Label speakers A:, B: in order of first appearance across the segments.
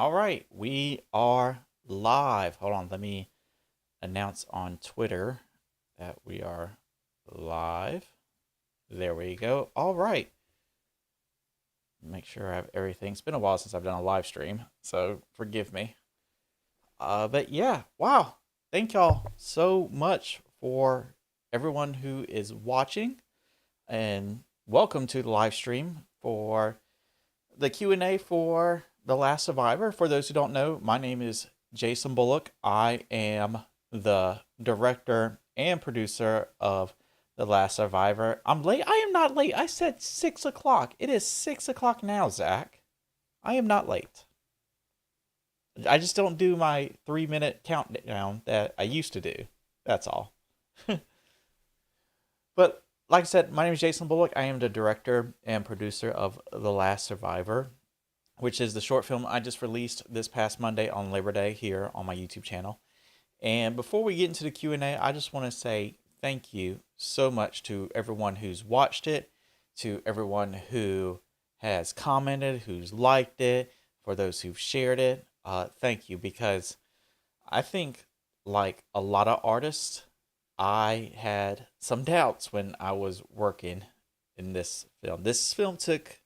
A: All right, we are live. Hold on, let me announce on Twitter that we are live. There we go. All right. Make sure I have everything. It's been a while since I've done a live stream, so forgive me. But yeah, wow. Thank y'all so much for everyone who is watching, and welcome to the live stream for the Q&A for The Last Survivor. For those who don't know, my name is Jason Bullock. I am the director and producer of The Last Survivor. I'm late. I am not late. I said 6 o'clock. It is 6 o'clock now, Zach. I am not late. I just don't do my 3-minute countdown that I used to do. That's all. But like I said, my name is Jason Bullock. I am the director and producer of The Last Survivor, which is the short film I just released this past Monday on Labor Day here on my YouTube channel. And before we get into the Q&A, I just want to say thank you so much to everyone who's watched it, to everyone who has commented, who's liked it, for those who've shared it. Thank you, because I think, like a lot of artists, I had some doubts when I was working in this film. This film took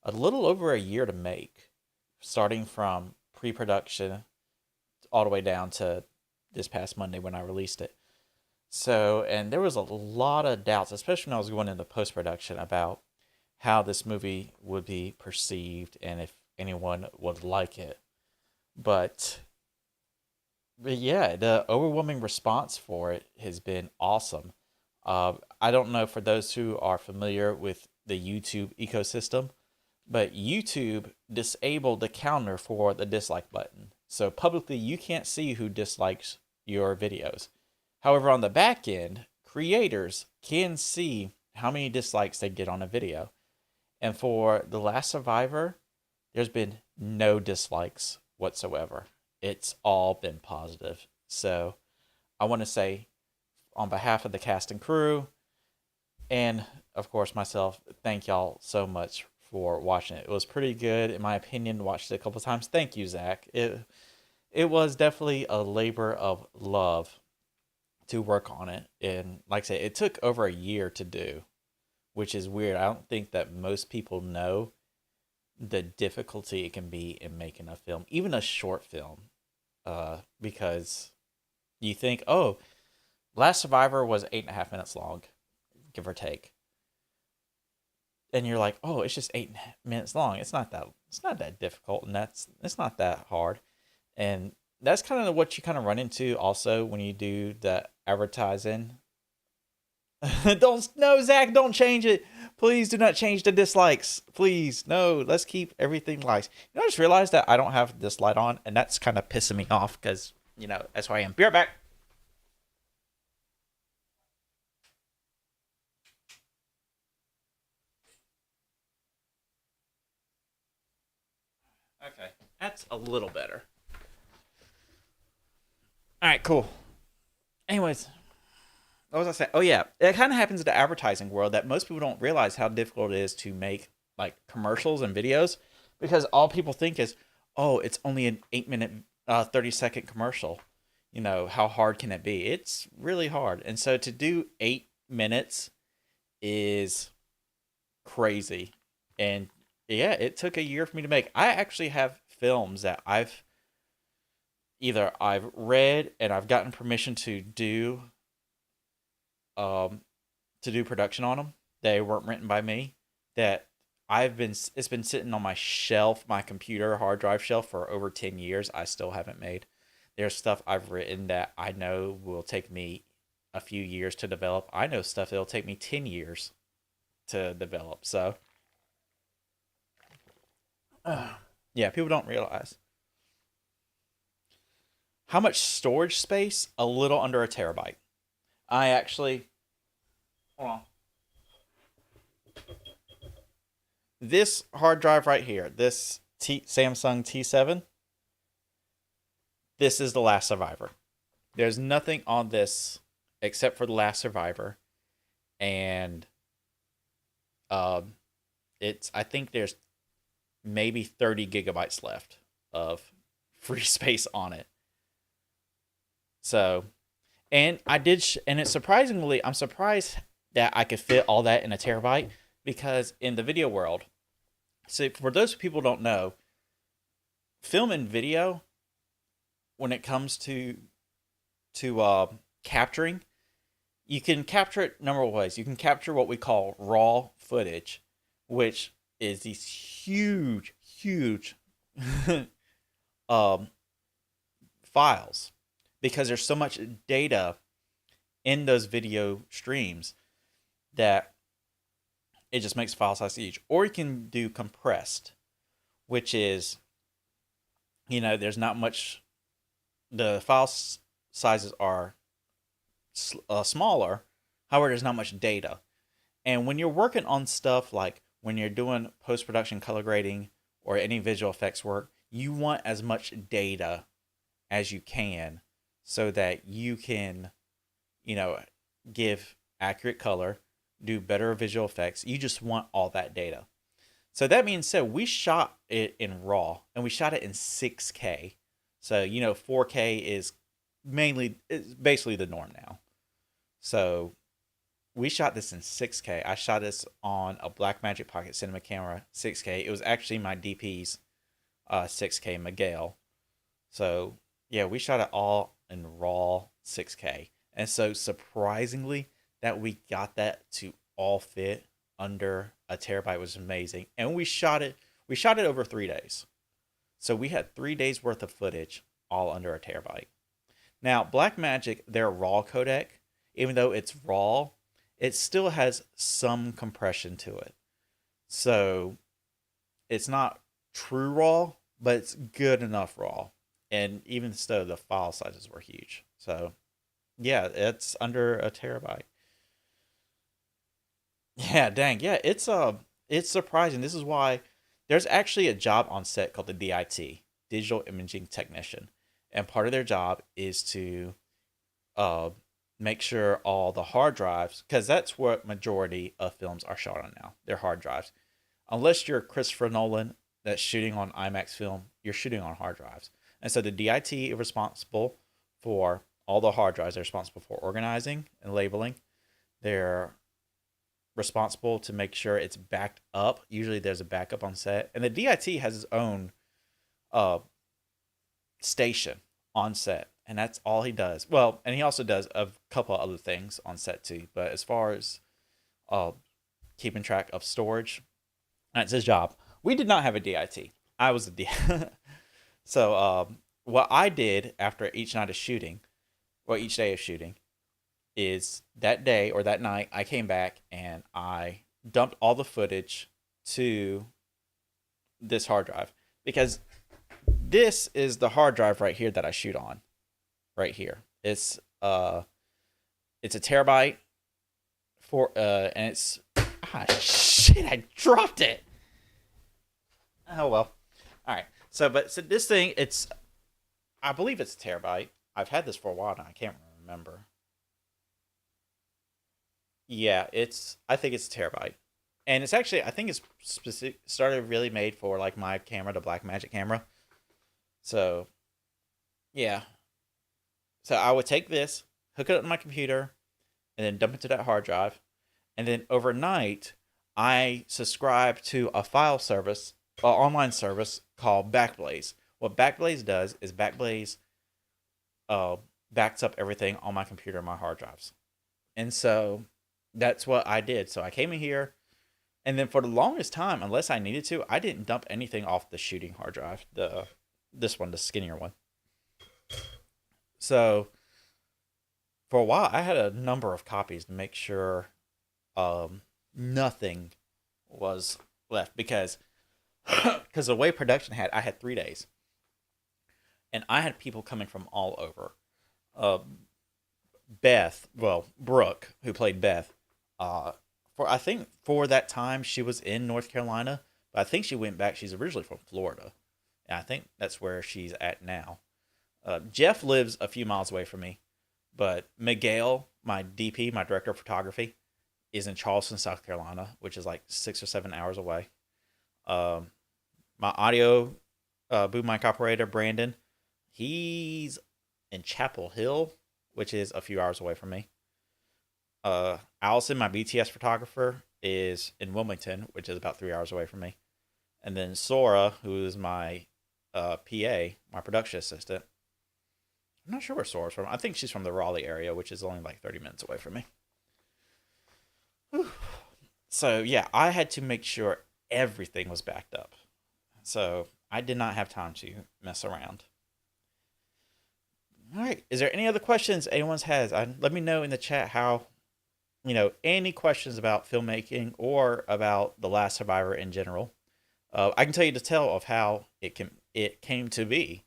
A: a little over a year to make, starting from pre-production all the way down to this past Monday when I released it. So, and there was a lot of doubts, especially when I was going into post-production, about how this movie would be perceived and if anyone would like it. But yeah, the overwhelming response for it has been awesome. I don't know, for those who are familiar with the YouTube ecosystem, but YouTube disabled the counter for the dislike button. So publicly, you can't see who dislikes your videos. However, on the back end, creators can see how many dislikes they get on a video. And for The Last Survivor, there's been no dislikes whatsoever. It's all been positive. So I want to say, on behalf of the cast and crew, and of course myself, thank y'all so much for watching it. It was pretty good, in my opinion. Watched it a couple of times. Thank you, Zach. It was definitely a labor of love to work on it. And like I said, it took over a year to do, which is weird. I don't think that most people know the difficulty it can be in making a film, even a short film, because you think, oh, Last Survivor was 8.5 minutes long, give or take, and you're like, oh, it's just 8 minutes long. It's not that difficult, and it's not that hard. And that's kind of what you kind of run into also when you do the advertising. Don't, no, Zach, don't change it. Please do not change the dislikes. Please, no, let's keep everything likes. I just realized that I don't have this light on, and that's kind of pissing me off because, that's why I am. Be right back. Okay, that's a little better. All right, cool. Anyways, what was I saying? Oh yeah, it kind of happens in the advertising world that most people don't realize how difficult it is to make like commercials and videos, because all people think is, oh, it's only an 8 minute, 30-second commercial. How hard can it be? It's really hard, and so to do 8 minutes is crazy, and yeah, it took a year for me to make. I actually have films that I've read and I've gotten permission um to do production on them. They weren't written by me. That it's been sitting on my shelf, my computer hard drive shelf, for over 10 years. I still haven't made. There's stuff I've written that I know will take me a few years to develop. I know stuff that'll take me 10 years to develop. So, yeah, people don't realize how much storage space. A little under a terabyte. I actually, hold on. This hard drive right here, this Samsung T7, this is The Last Survivor. There's nothing on this except for The Last Survivor, and um, I think there's maybe 30 gigabytes left of free space on it. So, and I did, and it's surprisingly, I'm surprised that I could fit all that in a terabyte because in the video world, so for those people who don't know, film and video, when it comes to capturing, you can capture it a number of ways. You can capture what we call raw footage, which is these huge um, files because there's so much data in those video streams that it just makes file size huge. Or you can do compressed, which is, there's not much, the file sizes are smaller. However, there's not much data. And when you're working on stuff like when you're doing post production color grading or any visual effects work, you want as much data as you can so that you can, give accurate color, do better visual effects. You just want all that data. So that being said, we shot it in RAW and we shot it in 6K. So, 4K is basically the norm now. So we shot this in 6K. I shot this on a Blackmagic Pocket Cinema camera, 6K. It was actually my DP's 6K Miguel. So yeah, we shot it all in RAW 6K. And so surprisingly, that we got that to all fit under a terabyte was amazing. And we shot it over 3 days. So we had 3 days worth of footage all under a terabyte. Now, Blackmagic, their RAW codec, even though it's RAW, it still has some compression to it. So it's not true RAW, but it's good enough RAW. And even so, the file sizes were huge. So yeah, it's under a terabyte. Yeah, dang. Yeah, it's surprising. This is why there's actually a job on set called the DIT, Digital Imaging Technician. And part of their job is to uh, make sure all the hard drives, because that's what majority of films are shot on now. They're hard drives. Unless you're Christopher Nolan that's shooting on IMAX film, you're shooting on hard drives. And so the DIT is responsible for all the hard drives. They're responsible for organizing and labeling. They're responsible to make sure it's backed up. Usually there's a backup on set. And the DIT has its own uh, station on set. And that's all he does. Well, and he also does a couple of other things on set too. But as far as uh, keeping track of storage, that's his job. We did not have a DIT. I was a DIT. So what I did after each night of shooting, or each day of shooting, is that day or that night I came back and I dumped all the footage to this hard drive because this is the hard drive right here that I shoot on. Right here. It's a terabyte and it's shit, I dropped it. Oh well. All right. So this thing, I believe it's a terabyte. I've had this for a while now. I can't remember. Yeah, I think it's a terabyte. And it's actually, I think it's started really made for like my camera, the Blackmagic camera. So, yeah. So I would take this, hook it up to my computer, and then dump it to that hard drive. And then overnight, I subscribe to a file service, an online service called Backblaze. What Backblaze does is Backblaze backs up everything on my computer and my hard drives. And so that's what I did. So I came in here, and then for the longest time, unless I needed to, I didn't dump anything off the shooting hard drive, this one, the skinnier one. So for a while, I had a number of copies to make sure nothing was left because the way production I had 3 days, and I had people coming from all over. Brooke, who played Beth, I think for that time she was in North Carolina, but I think she went back. She's originally from Florida, and I think that's where she's at now. Jeff lives a few miles away from me, but Miguel, my DP, my director of photography, is in Charleston, South Carolina, which is like 6 or 7 hours away. My audio boom mic operator Brandon. He's in Chapel Hill, which is a few hours away from me. Allison, my BTS photographer, is in Wilmington, which is about 3 hours away from me. And then Sora, who is my PA, my production assistant. I'm not sure where Sora's from. I think she's from the Raleigh area, which is only like 30 minutes away from me. Whew. So yeah, I had to make sure everything was backed up. So I did not have time to mess around. All right. Is there any other questions anyone's has? Let me know in the chat how, any questions about filmmaking or about The Last Survivor in general. I can tell you the tale of how it came to be,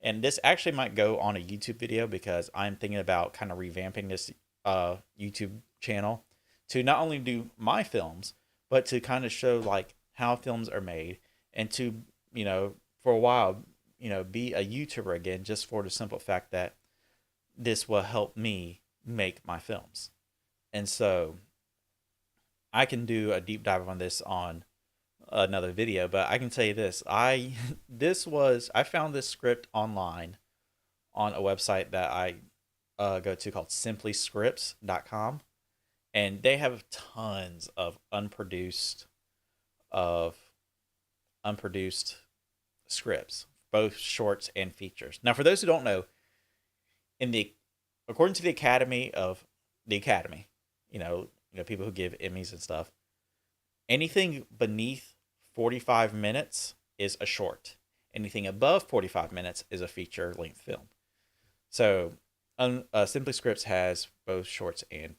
A: and this actually might go on a YouTube video because I'm thinking about kind of revamping this YouTube channel to not only do my films, but to kind of show like how films are made, and to for a while be a YouTuber again, just for the simple fact that this will help me make my films. And so I can do a deep dive on this on another video, but I can tell you this. I found this script online on a website that I go to called simplyscripts.com, and they have tons of of unproduced scripts, both shorts and features. Now, for those who don't know, in the according to the Academy, people who give Emmys and stuff, anything beneath 45 minutes is a short. Anything above 45 minutes is a feature length film. So, Simply Scripts has both shorts and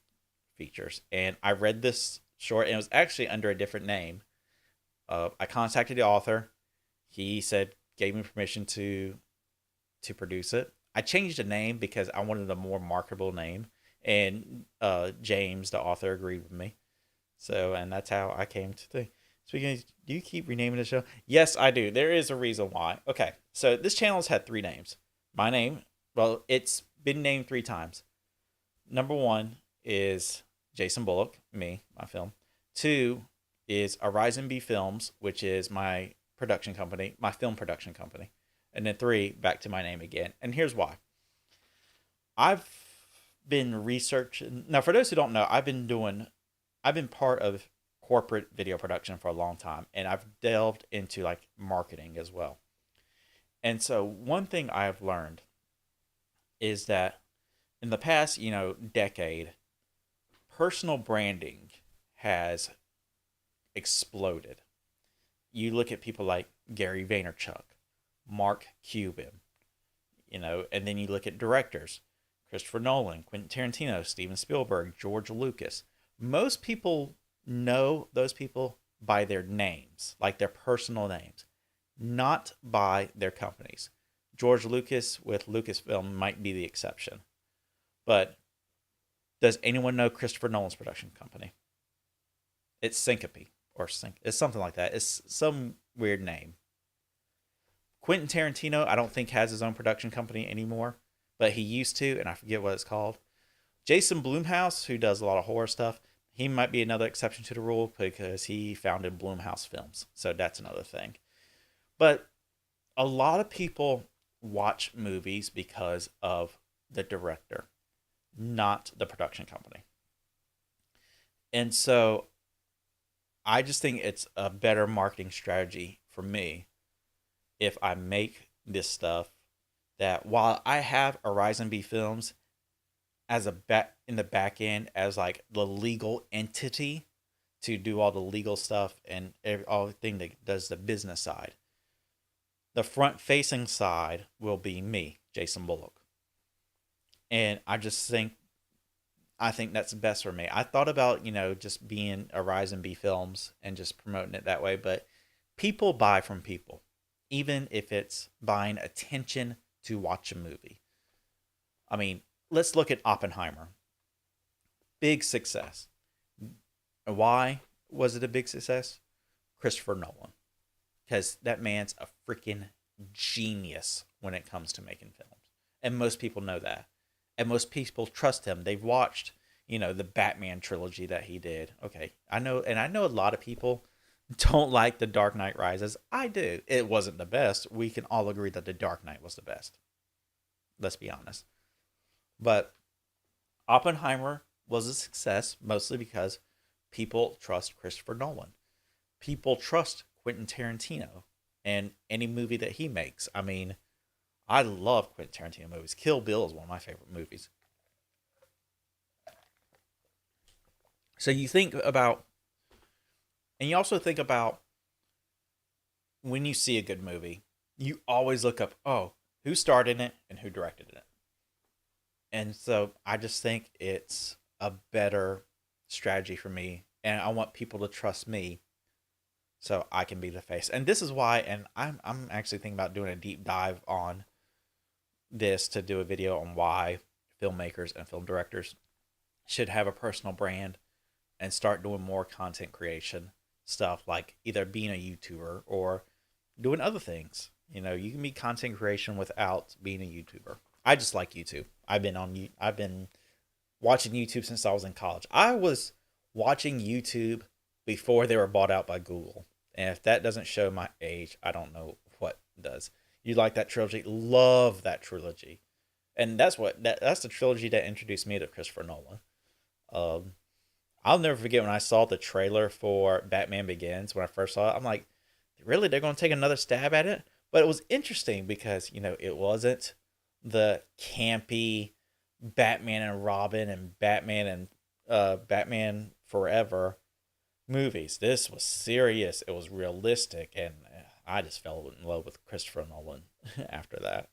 A: features. And I read this short, and it was actually under a different name. I contacted the author. He gave me permission to produce it. I changed the name because I wanted a more marketable name, and James, the author, agreed with me. So, and that's how I came to think. Speaking of, do you keep renaming the show? Yes, I do. There is a reason why. Okay, so this channel has had 3 names. My name, well, it's been named 3 times. Number 1 is Jason Bullock, me, my film. 2 is Horizon B Films, which is my production company, my film production company. And then 3, back to my name again. And here's why. I've been researching. Now, for those who don't know, I've been part of corporate video production for a long time, and I've delved into like marketing as well. And so one thing I've learned is that in the past, decade, personal branding has exploded. You look at people like Gary Vaynerchuk, Mark Cuban, and then you look at directors, Christopher Nolan, Quentin Tarantino, Steven Spielberg, George Lucas. Most people know those people by their names, like their personal names, not by their companies. George Lucas with Lucasfilm might be the exception. But does anyone know Christopher Nolan's production company? It's Syncope, or it's something like that. It's some weird name. Quentin Tarantino, I don't think has his own production company anymore, but he used to, and I forget what it's called. Jason Blumhouse, who does a lot of horror stuff, he might be another exception to the rule because he founded Blumhouse Films. So that's another thing. But a lot of people watch movies because of the director, not the production company. And so I just think it's a better marketing strategy for me if I make this stuff that while I have Horizon B Films as in the back end as like the legal entity to do all the legal stuff and everything that does the business side, the front facing side will be me, Jason Bullock. And I think that's best for me. I thought about, just being Horizon B Films and just promoting it that way, but people buy from people, even if it's buying attention to watch a movie. I mean, let's look at Oppenheimer. Big success. Why was it a big success? Christopher Nolan. Because that man's a freaking genius when it comes to making films. And most people know that. And most people trust him. They've watched, the Batman trilogy that he did. Okay, I know a lot of people don't like The Dark Knight Rises. I do. It wasn't the best. We can all agree that The Dark Knight was the best. Let's be honest. But Oppenheimer was a success mostly because people trust Christopher Nolan. People trust Quentin Tarantino and any movie that he makes. I mean, I love Quentin Tarantino movies. Kill Bill is one of my favorite movies. So you think about, and you also think about when you see a good movie, you always look up, oh, who starred in it and who directed it. And so I just think it's a better strategy for me. And I want people to trust me so I can be the face. And this is why, and I'm actually thinking about doing a deep dive on this to do a video on why filmmakers and film directors should have a personal brand and start doing more content creation stuff, like either being a YouTuber or doing other things. You know, you can be content creation without being a YouTuber. I just like YouTube. I've been watching YouTube since I was in college. I was watching YouTube before they were bought out by Google. And if that doesn't show my age, I don't know what does. You like that trilogy? Love that trilogy. And that's the trilogy that introduced me to Christopher Nolan. Um, I'll never forget when I saw the trailer for Batman Begins when I first saw it. I'm like, really? They're going to take another stab at it? But it was interesting because, you know, it wasn't the campy Batman and Robin and Batman Forever movies. This was serious. It was realistic. And I just fell in love with Christopher Nolan after that.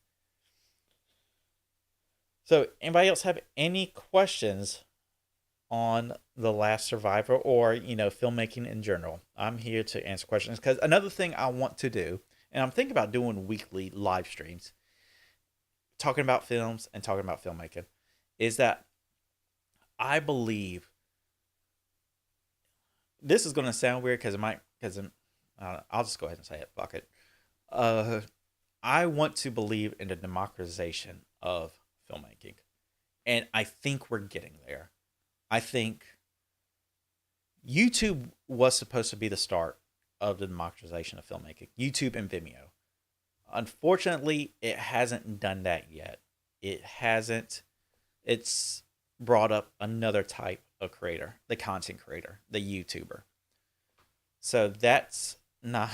A: So, anybody else have any questions on The Last Survivor or, you know, filmmaking in general? I'm here to answer questions because another thing I want to do, and I'm thinking about doing weekly live streams, talking about films and talking about filmmaking, is that I believe this is going to sound weird because it might, because I'll just go ahead and say it. Fuck it. Uh, I want to believe in the democratization of filmmaking, and I think we're getting there. I think YouTube was supposed to be the start of the democratization of filmmaking. YouTube and Vimeo. Unfortunately, it hasn't done that yet. It hasn't. It's brought up another type of creator, the content creator, the YouTuber. So that's not,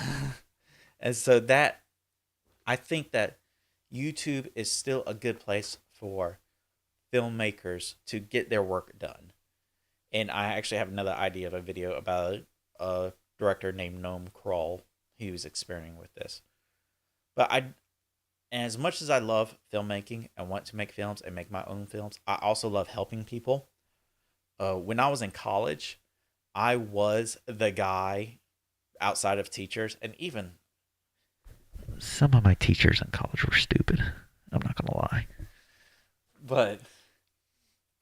A: and so that I think that YouTube is still a good place for filmmakers to get their work done. And I actually have another idea of a video about a director named Noam Kroll who's experimenting with this. But and as much as I love filmmaking and want to make films and make my own films, I also love helping people. When I was in college, I was the guy outside of teachers, and even some of my teachers in college were stupid. I'm not gonna lie, but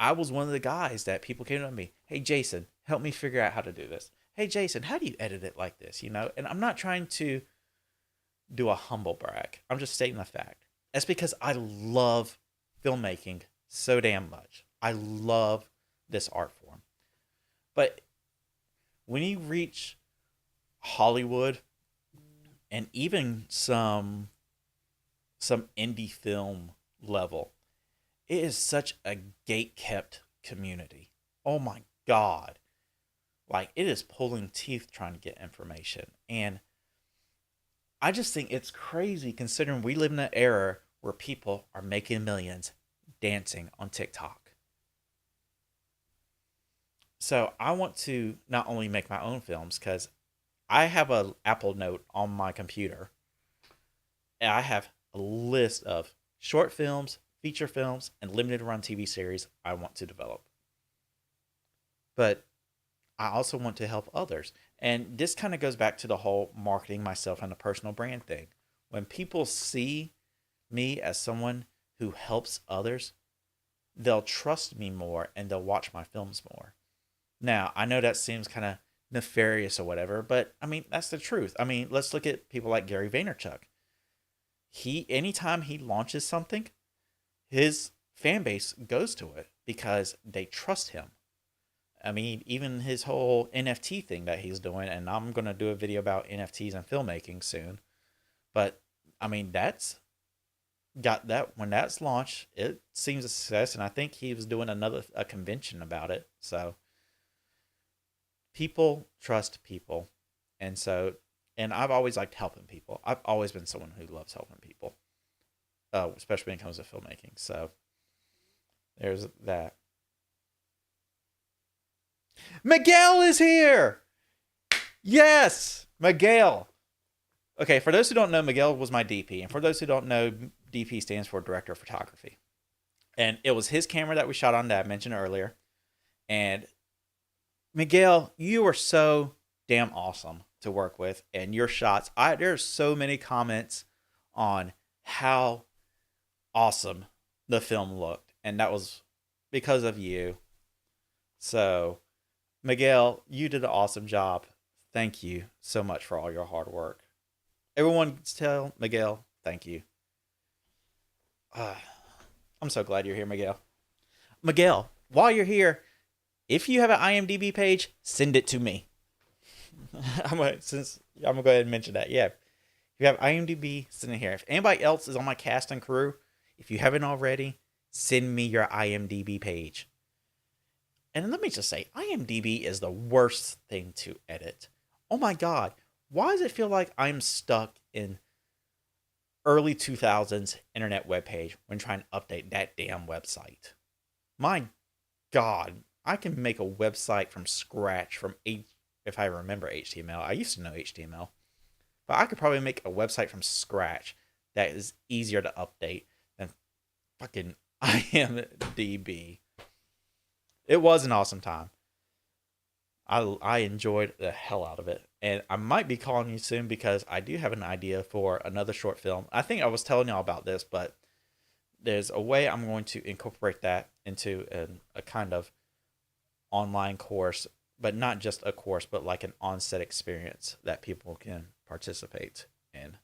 A: I was one of the guys that people came to me, hey Jason, help me figure out how to do this. Hey Jason, how do you edit it like this? You know, and I'm not trying to do a humble brag. I'm just stating the fact. That's because I love filmmaking so damn much. I love this art form. But when you reach Hollywood and even some indie film level, it is such a gate kept community. Oh my God. Like, it is pulling teeth trying to get information. And I just think it's crazy considering we live in an era where people are making millions dancing on TikTok. So I want to not only make my own films because I have a Apple Note on my computer. And I have a list of short films, feature films, and limited run TV series I want to develop. But I also want to help others. And this kind of goes back to the whole marketing myself and the personal brand thing. When people see me as someone who helps others, they'll trust me more and they'll watch my films more. Now, I know that seems kind of nefarious or whatever, but I mean, that's the truth. I mean, let's look at people like Gary Vaynerchuk. Anytime he launches something, his fan base goes to it because they trust him. I mean, even his whole NFT thing that he's doing, and I'm going to do a video about NFTs and filmmaking soon. But I mean, that's got that when that's launched, it seems a success, and I think he was doing another a convention about it. So people trust people, and so and I've always liked helping people. I've always been someone who loves helping people, especially when it comes to filmmaking. So there's that. Miguel is here. Yes, Miguel. Okay, for those who don't know, Miguel was my DP, and for those who don't know, DP stands for Director of Photography. And it was his camera that we shot on that I mentioned earlier. And Miguel, you are so damn awesome to work with, and your shots. There's so many comments on how awesome the film looked, and that was because of you. So, Miguel, you did an awesome job. Thank you so much for all your hard work. Everyone, tell Miguel thank you. Uh, I'm so glad you're here, Miguel. Miguel, while you're here, if you have an IMDb page, send it to me. I'm gonna go ahead and mention that. Yeah, if you have IMDb, send it here. If anybody else is on my cast and crew, if you haven't already, send me your IMDb page. And let me just say, IMDb is the worst thing to edit. Oh my God, why does it feel like I'm stuck in early 2000s internet webpage when trying to update that damn website? My God, I can make a website from scratch if I remember HTML. I used to know HTML, but I could probably make a website from scratch that is easier to update than fucking IMDb. It was an awesome time. I enjoyed the hell out of it. And I might be calling you soon because I do have an idea for another short film. I think I was telling y'all about this, but there's a way I'm going to incorporate that into a kind of online course, but not just a course, but like an on-set experience that people can participate in.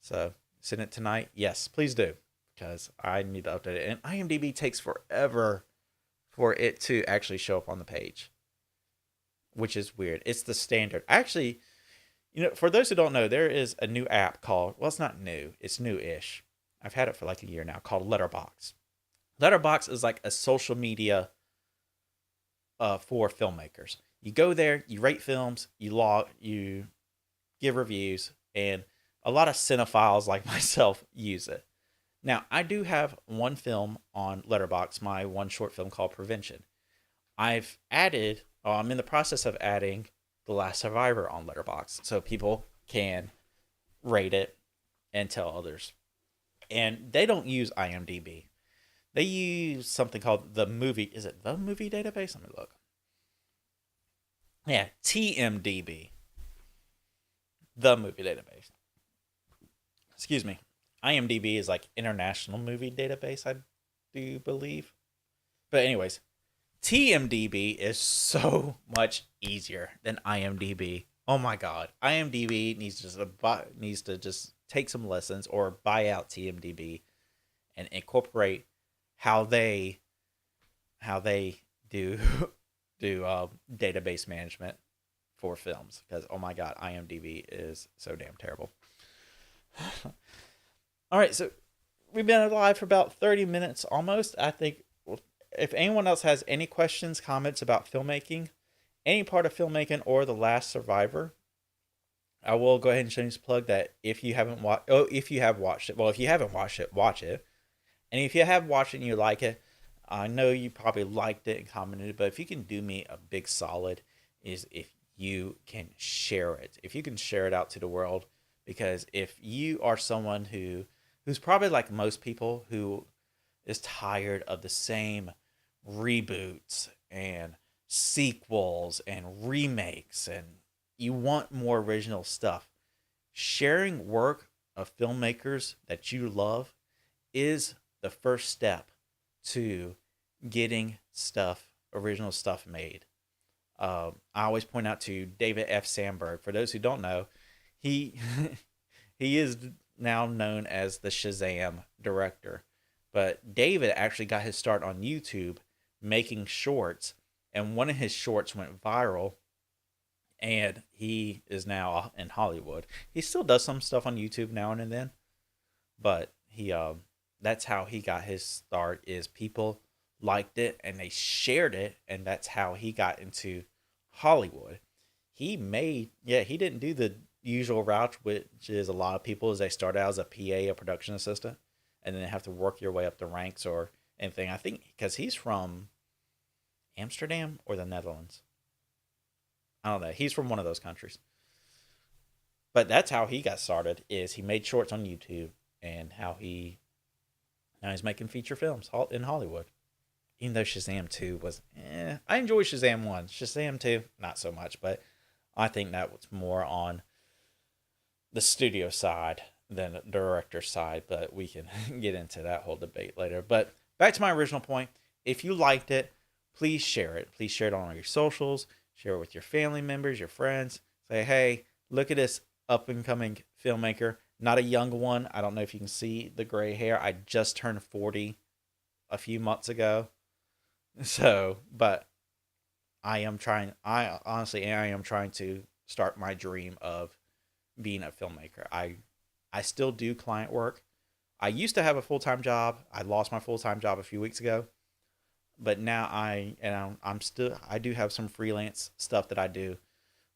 A: So, send it tonight? Yes, please do, because I need to update it. And IMDb takes forever for it to actually show up on the page, which is weird. It's the standard. Actually, for those who don't know, there is a new app called, well, it's not new, it's new-ish. I've had it for like a year now, called Letterboxd. Letterboxd is like a social media for filmmakers. You go there, you rate films, you give reviews, and a lot of cinephiles like myself use it. Now, I do have one film on Letterboxd, my one short film called Prevention. I'm in the process of adding The Last Survivor on Letterboxd so people can rate it and tell others. And they don't use IMDb. They use something called is it the movie database? Let me look. Yeah, TMDB. The movie database. Excuse me. IMDb is like international movie database, I do believe. But anyways, TMDB is so much easier than IMDb. Oh my God. IMDb needs to just take some lessons or buy out TMDB and incorporate how they do database management for films, because oh my God, IMDb is so damn terrible. All right, so we've been live for about 30 minutes almost. I think if anyone else has any questions, comments about filmmaking, any part of filmmaking or The Last Survivor, I will go ahead and shamelessly plug that if you have watched it, well, if you haven't watched it, watch it. And if you have watched it and you like it, I know you probably liked it and commented, but if you can do me a big solid, is if you can share it. If you can share it out to the world, because if you are someone who's probably like most people who is tired of the same reboots and sequels and remakes and you want more original stuff, sharing work of filmmakers that you love is the first step to getting original stuff made. I always point out to David F. Sandberg. For those who don't know, he he is now known as the Shazam director. But David actually got his start on YouTube making shorts and one of his shorts went viral, and he is now in Hollywood. He still does some stuff on YouTube now and then, but he that's how he got his start. Is people liked it and they shared it, and that's how he got into Hollywood. He didn't do the usual route, which is a lot of people is they start out as a PA, a production assistant, and then they have to work your way up the ranks or anything. I think because he's from Amsterdam or the Netherlands. I don't know. He's from one of those countries. But that's how he got started. Is he made shorts on YouTube, and how he now he's making feature films in Hollywood. Even though Shazam 2 was, I enjoy Shazam 1. Shazam 2, not so much, but I think that was more on the studio side than the director side, but we can get into that whole debate later. But back to my original point. If you liked it, please share it. Please share it on all your socials. Share it with your family members, your friends. Say, hey, look at this up and coming filmmaker. Not a young one. I don't know if you can see the gray hair. I just turned 40 a few months ago. So, but I am trying, I am trying to start my dream of being a filmmaker. I still do client work. I used to have a full-time job. I lost my full-time job a few weeks ago. But now I do have some freelance stuff that I do.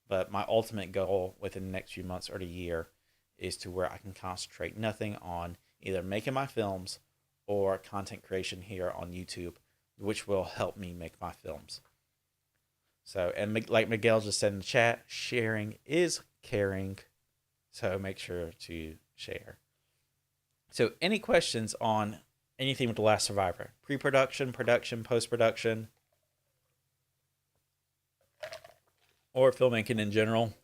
A: But my ultimate goal within the next few months or the year is to where I can concentrate nothing on either making my films or content creation here on YouTube, which will help me make my films. So, and like Miguel just said in the chat, sharing is caring. So make sure to share. So any questions on anything with The Last Survivor? Pre-production, production, post-production, or filmmaking in general?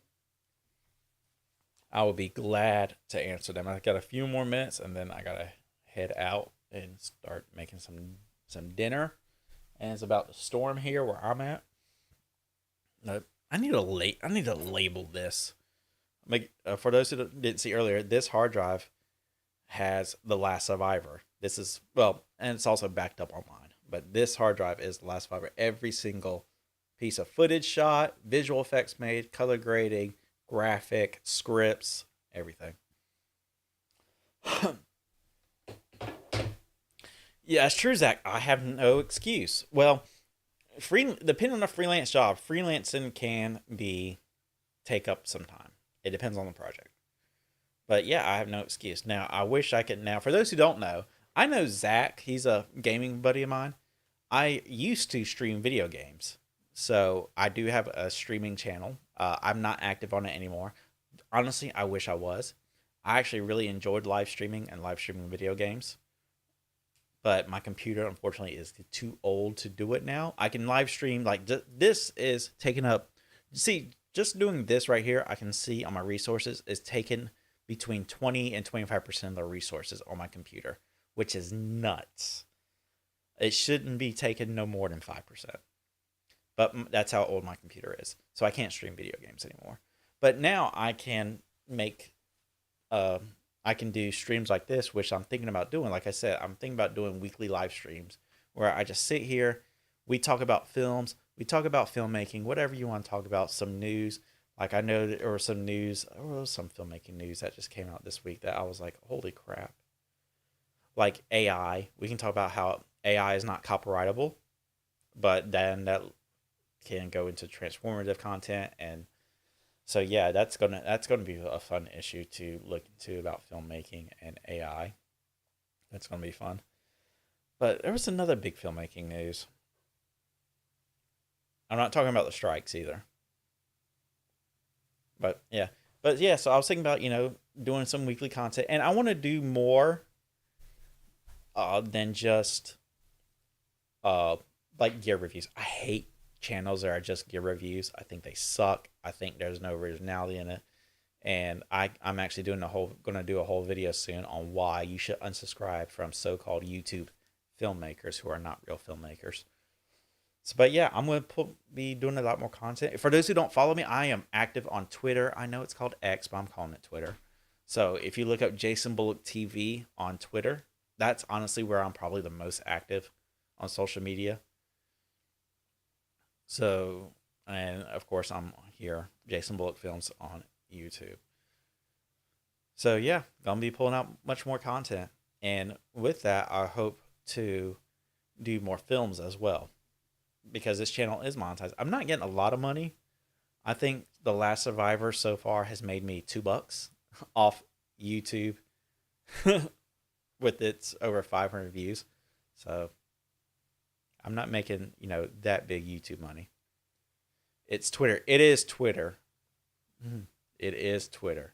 A: I will be glad to answer them. I got a few more minutes, and then I gotta head out and start making some dinner. And it's about to storm here where I'm at. I need to label this. For those who didn't see earlier, this hard drive has The Last Survivor. This is, well, and it's also backed up online. But this hard drive is The Last Survivor. Every single piece of footage shot, visual effects made, color grading, graphic, scripts, everything. Yeah, it's true, Zach. I have no excuse. Well, depending on a freelance job, freelancing can take up some time. It depends on the project. But yeah, I have no excuse. Now, I wish I could. Now, for those who don't know, I know Zach. He's a gaming buddy of mine. I used to stream video games. So I do have a streaming channel. I'm not active on it anymore. Honestly, I wish I was. I actually really enjoyed live streaming and live streaming video games. But my computer, unfortunately, is too old to do it now. I can live stream, like, this is taking up. See, just doing this right here, I can see on my resources, is taking between 20 and 25% of the resources on my computer, which is nuts. It shouldn't be taking no more than 5%. But that's how old my computer is. So I can't stream video games anymore. But now I can I can do streams like this, which I'm thinking about doing. Like I said, I'm thinking about doing weekly live streams where I just sit here. We talk about films. We talk about filmmaking, whatever you want to talk about, some news. Like I know there was some news, or some filmmaking news that just came out this week that I was like, holy crap. Like AI. We can talk about how AI is not copyrightable, but then that can go into transformative content. And so yeah, that's gonna be a fun issue to look into about filmmaking and AI. That's gonna be fun. But there was another big filmmaking news. I'm not talking about the strikes either. But yeah, so I was thinking about, doing some weekly content, and I want to do more than just like gear reviews. I hate channels that are just gear reviews. I think they suck. I think there's no originality in it. And I'm actually gonna do a whole video soon on why you should unsubscribe from so-called YouTube filmmakers who are not real filmmakers. So, but yeah, I'm gonna be doing a lot more content. For those who don't follow me, I am active on Twitter. I know it's called X, but I'm calling it Twitter. So if you look up Jason Bullock TV on Twitter, that's honestly where I'm probably the most active on social media. So, and of course, I'm here, Jason Bullock Films on YouTube. So yeah, gonna be pulling out much more content, and with that, I hope to do more films as well because this channel is monetized. I'm not getting a lot of money. I think The Last Survivor so far has made me $2 off YouTube with its over 500 views. So I'm not making, that big YouTube money. It's Twitter. It is Twitter. It is Twitter.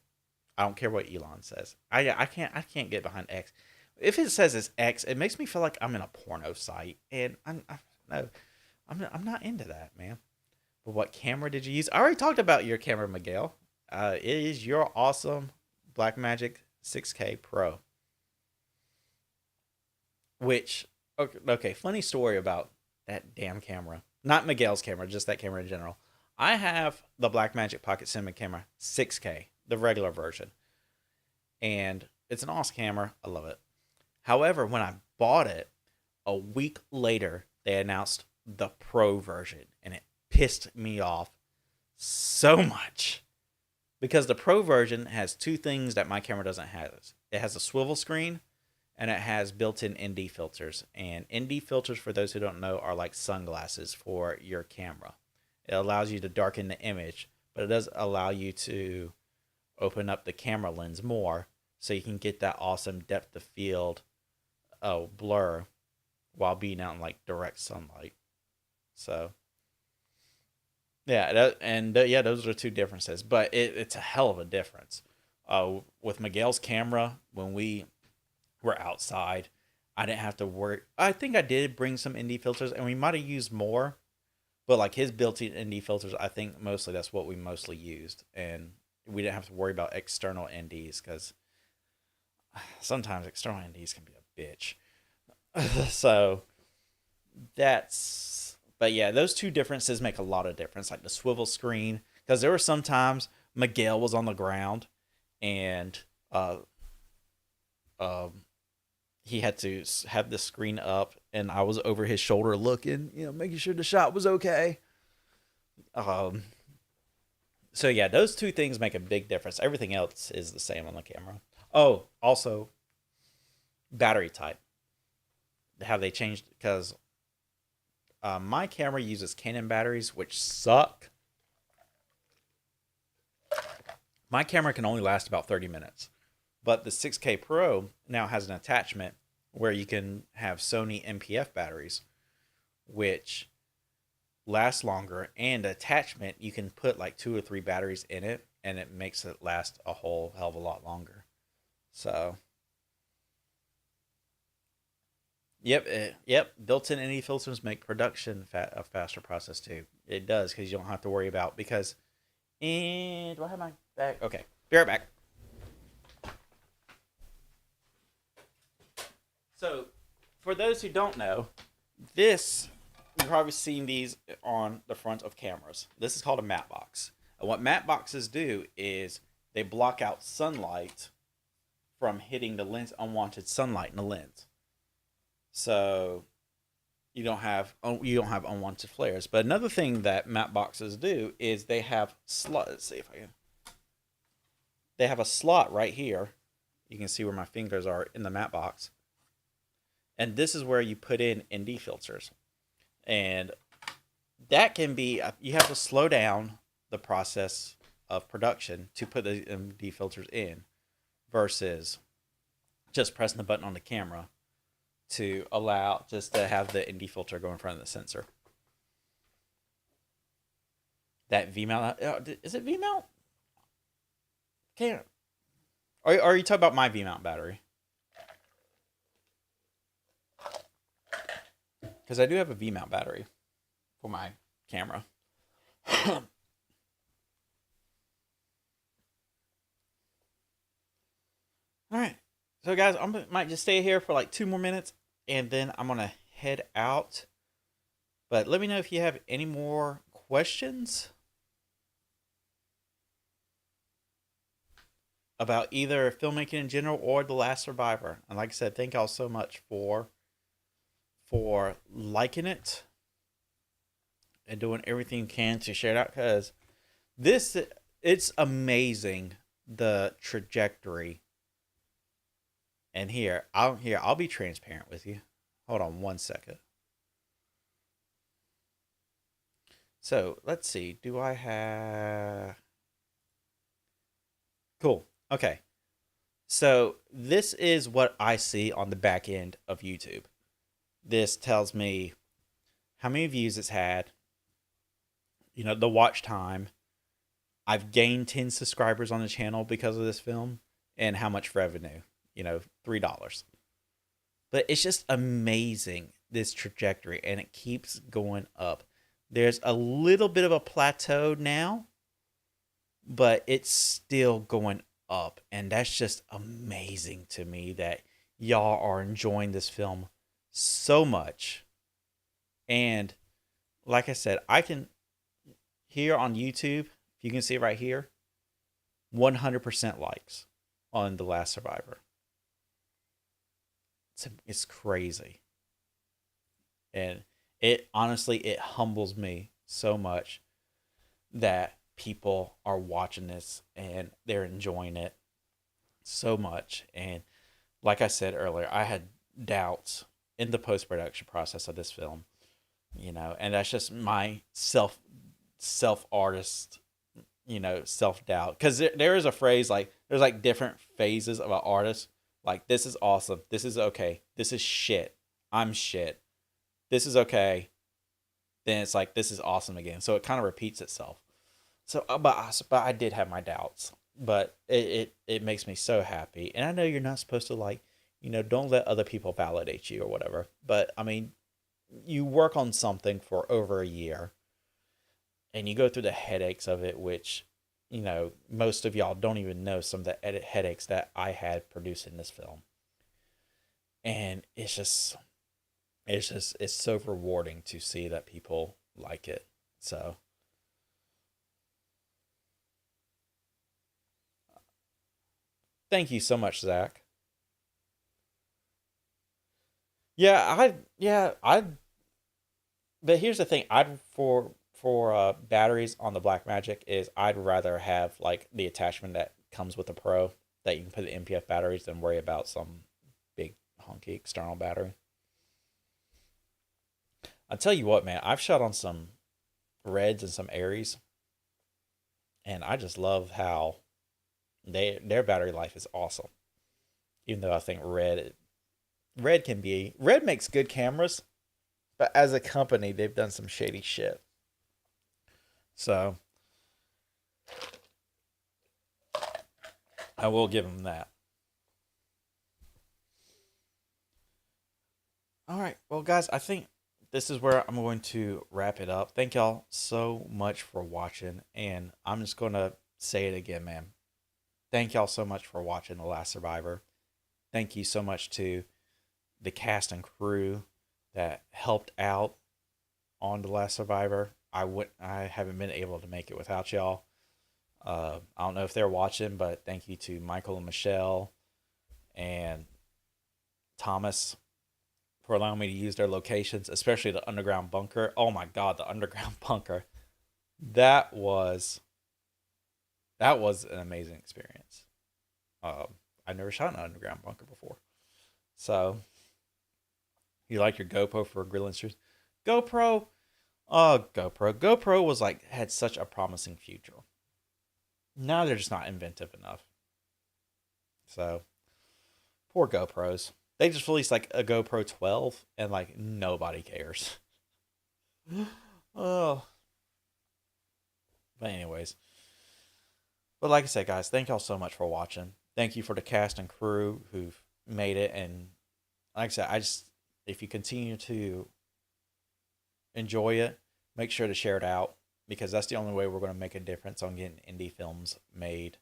A: I don't care what Elon says. I can't get behind X. If it says it's X, it makes me feel like I'm in a porno site, and no, I'm not into that, man. But what camera did you use? I already talked about your camera, Miguel. It is your awesome Blackmagic 6K Pro. Which, okay, funny story about that damn camera. Not Miguel's camera, just that camera in general. I have the Blackmagic Pocket Cinema Camera 6K, the regular version. And it's an awesome camera. I love it. However, when I bought it, a week later, they announced the Pro version. And it pissed me off so much. Because the Pro version has two things that my camera doesn't have. It has a swivel screen, and it has built-in ND filters. And ND filters, for those who don't know, are like sunglasses for your camera. It allows you to darken the image, but it does allow you to open up the camera lens more so you can get that awesome depth of field blur while being out in like direct sunlight. So yeah, those are two differences, but it's a hell of a difference. With Miguel's camera, when we were outside, I didn't have to worry. I think I did bring some ND filters, and we might have used more, but like his built-in ND filters, I think mostly that's what we mostly used, and we didn't have to worry about external NDs because sometimes external NDs can be a bitch. So but yeah, those two differences make a lot of difference. Like the swivel screen, because there were some times Miguel was on the ground, and um, he had to have the screen up, and I was over his shoulder looking, making sure the shot was okay. Um, so yeah, those two things make a big difference. Everything else is the same on the camera. Oh, also battery type. Have they changed? Because my camera uses Canon batteries, which suck. My camera can only last about 30 minutes. But the 6K Pro now has an attachment where you can have Sony MPF batteries, which last longer. And attachment, you can put like 2 or 3 batteries in it, and it makes it last a whole hell of a lot longer. So yep. Built-in ND filters make production a faster process too. It does, because you don't have to worry about And do I have my bag? Okay, be right back. So, for those who don't know, you've probably seen these on the front of cameras. This is called a matte box. And what matte boxes do is they block out sunlight from hitting the lens, unwanted sunlight in the lens. So you don't have unwanted flares. But another thing that matte boxes do is they have slot. Let's see if I can. They have a slot right here. You can see where my fingers are in the matte box. And this is where you put in ND filters. And that can be, you have to slow down the process of production to put the ND filters in versus just pressing the button on the camera to allow just to have the ND filter go in front of the sensor. That V mount, is it V mount? Can't. Are you talking about my V mount battery? Because I do have a V mount battery for my camera. All right. So guys, might just stay here for like 2 more minutes, and then I'm gonna head out. But let me know if you have any more questions about either filmmaking in general or The Last Survivor. And like I said, thank y'all so much for liking it and doing everything you can to share it out, because this it's amazing the trajectory. And I'll be transparent with you. Hold on one second. So let's see. Do I have cool? Okay. So this is what I see on the back end of YouTube. This tells me how many views it's had, the watch time. I've gained 10 subscribers on the channel because of this film, and how much revenue, $3. But it's just amazing, this trajectory, and it keeps going up. There's a little bit of a plateau now, but it's still going up. And that's just amazing to me that y'all are enjoying this film so much. And like I said, I can, here on YouTube, if you can see it right here, 100% likes on The Last Survivor. It's crazy. And it humbles me so much that people are watching this and they're enjoying it so much. And like I said earlier, I had doubts in the post-production process of this film, and that's just my self artist, self doubt. Because there is a phrase, like there's like different phases of an artist. Like, this is awesome, this is okay, this is shit, I'm shit, this is okay, then it's like this is awesome again. So it kind of repeats itself. So but I did have my doubts, but it makes me so happy. And I know you're not supposed to, like, don't let other people validate you or whatever, but I mean, you work on something for over a year and you go through the headaches of it, which, most of y'all don't even know some of the headaches that I had producing this film. And it's so rewarding to see that people like it. So thank you so much, Zach. Yeah, I but here's the thing. I'd for batteries on the Black Magic is I'd rather have like the attachment that comes with the Pro that you can put the MPF batteries than worry about some big honky external battery. I'll tell you what, man, I've shot on some Reds and some Aries, and I just love how their battery life is awesome. Even though I think Red makes good cameras, but as a company, they've done some shady shit. So I will give them that. All right. Well, guys, I think this is where I'm going to wrap it up. Thank y'all so much for watching. And I'm just going to say it again, man. Thank y'all so much for watching The Last Survivor. Thank you so much to the cast and crew that helped out on The Last Survivor. I haven't been able to make it without y'all. I don't know if they're watching, but thank you to Michael and Michelle and Thomas for allowing me to use their locations, especially the underground bunker. Oh my God, the underground bunker. That was an amazing experience. I never shot in an underground bunker before. So, you like your GoPro for grilling streams? GoPro, GoPro was like, had such a promising future. Now they're just not inventive enough. So, poor GoPros. They just released like a GoPro 12 and like nobody cares. Oh. But anyways. But like I said, guys, thank y'all so much for watching. Thank you for the cast and crew who've made it. And like I said, if you continue to enjoy it, make sure to share it out, because that's the only way we're going to make a difference on getting indie films made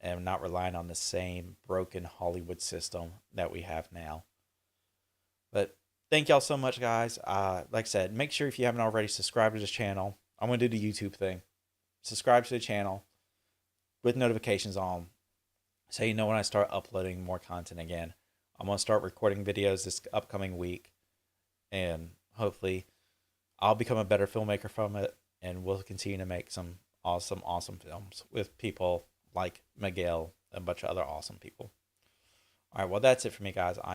A: and not relying on the same broken Hollywood system that we have now. But thank y'all so much, guys. Like I said, make sure if you haven't already, subscribe to this channel. I'm going to do the YouTube thing. Subscribe to the channel with notifications on, so you know when I start uploading more content again. I'm going to start recording videos this upcoming week, and hopefully I'll become a better filmmaker from it, and we'll continue to make some awesome, awesome films with people like Miguel and a bunch of other awesome people. All right, well, that's it for me, guys.